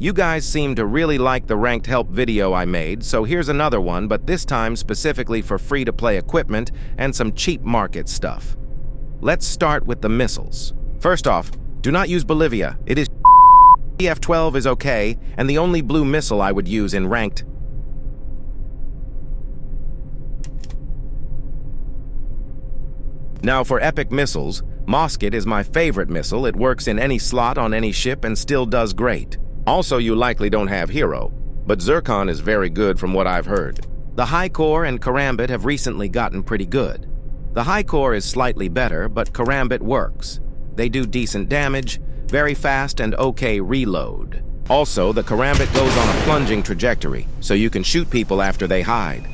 You guys seem to really like the ranked help video I made, so here's another one, but this time specifically for free-to-play equipment and some cheap market stuff. Let's start with the missiles. First off, do not use Bolivia. It is F12 is okay, and the only blue missile I would use in ranked. Now for epic missiles, Mosket is my favorite missile. It works in any slot on any ship and still does great. Also, you likely don't have Hero, but Zircon is very good from what I've heard. The High Core and Karambit have recently gotten pretty good. The High Core is slightly better, but Karambit works. They do decent damage, very fast and okay reload. Also, the Karambit goes on a plunging trajectory, so you can shoot people after they hide.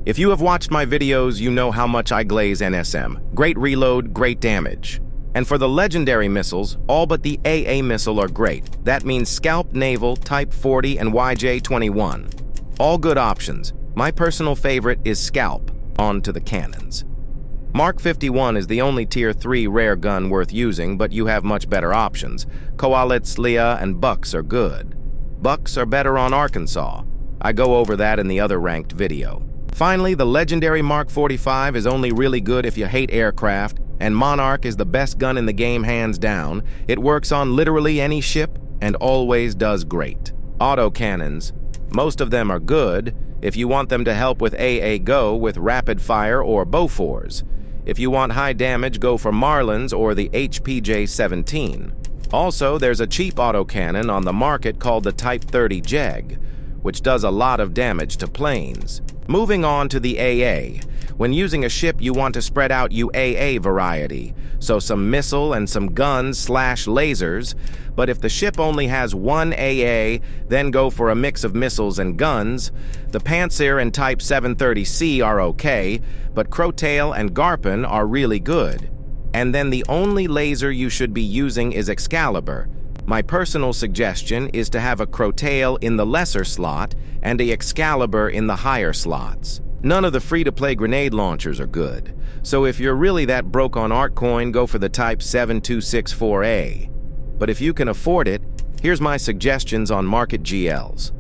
If you have watched my videos, you know how much I glaze NSM. Great reload, great damage. And for the legendary missiles, all but the AA missile are great. That means Scalp Naval, Type 40, and YJ-21. All good options. My personal favorite is Scalp. On to the cannons. Mark 51 is the only Tier 3 rare gun worth using, but you have much better options. Koalitz, Leah, and Bucks are good. Bucks are better on Arkansas. I go over that in the other ranked video. Finally, the legendary Mark 45 is only really good if you hate aircraft, and Monarch is the best gun in the game hands down. It works on literally any ship and always does great. Autocannons. Most of them are good if you want them to help with AA Go with rapid fire or Bofors. If you want high damage, go for Marlins or the HPJ-17. Also, there's a cheap autocannon on the market called the Type 30 Jeg, which does a lot of damage to planes. Moving on to the AA. When using a ship, you want to spread out UAA variety, so some missile and some guns/lasers, but if the ship only has one AA, then go for a mix of missiles and guns. The Panzer and Type 730C are okay, but Crowtail and Garpin are really good. And then the only laser you should be using is Excalibur. My personal suggestion is to have a Crowtail in the lesser slot and a Excalibur in the higher slots. None of the free-to-play grenade launchers are good, so if you're really that broke on Artcoin, go for the Type 7264A. But if you can afford it, here's my suggestions on market GLs.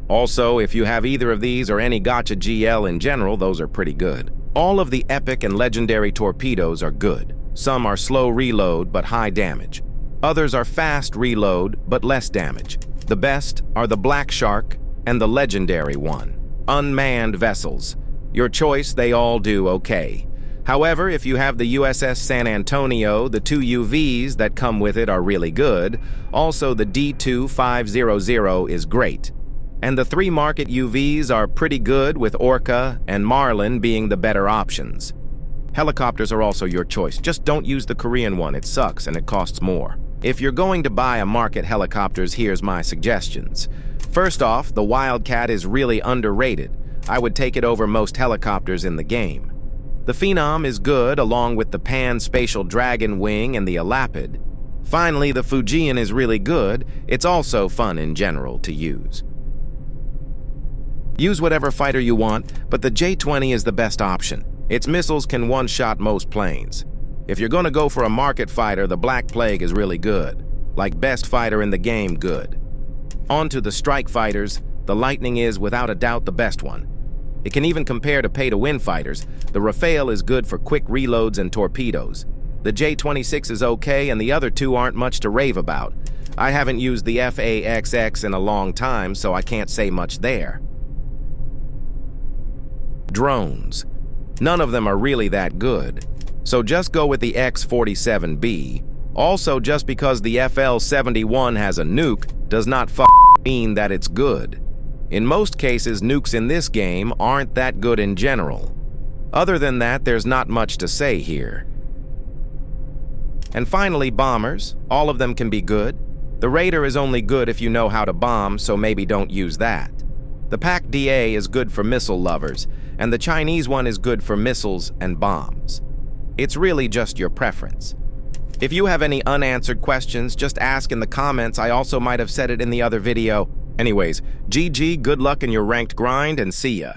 Also, if you have either of these or any Gotcha GL in general, those are pretty good. All of the epic and legendary torpedoes are good. Some are slow reload but high damage. Others are fast reload but less damage. The best are the Black Shark and the legendary one. Unmanned vessels. Your choice, they all do okay. However, if you have the USS San Antonio, the 2 UVs that come with it are really good. Also, the D2500 is great. And the 3 market UVs are pretty good, with Orca and Marlin being the better options. Helicopters are also your choice. Just don't use the Korean one. It sucks and it costs more. If you're going to buy a market helicopters, here's my suggestions. First off, the Wildcat is really underrated. I would take it over most helicopters in the game. The Phenom is good, along with the Pan-Spatial Dragon Wing and the Elapid. Finally, the Fujian is really good. It's also fun in general to use. Use whatever fighter you want, but the J-20 is the best option. Its missiles can one-shot most planes. If you're going to go for a market fighter, the Black Plague is really good. Like best fighter in the game, good. On to the strike fighters, the Lightning is without a doubt the best one. It can even compare to pay-to-win fighters. The Rafale is good for quick reloads and torpedoes. The J-26 is okay, and the other two aren't much to rave about. I haven't used the FAXX in a long time, so I can't say much there. Drones. None of them are really that good, so just go with the X-47B. Also, just because the FL-71 has a nuke does not mean that it's good. In most cases, nukes in this game aren't that good in general. Other than that, there's not much to say here. And finally, bombers. All of them can be good. The Raider is only good if you know how to bomb, so maybe don't use that. The PAC-DA is good for missile lovers, and the Chinese one is good for missiles and bombs. It's really just your preference. If you have any unanswered questions, just ask in the comments. I also might have said it in the other video. Anyways, GG, good luck in your ranked grind, and see ya.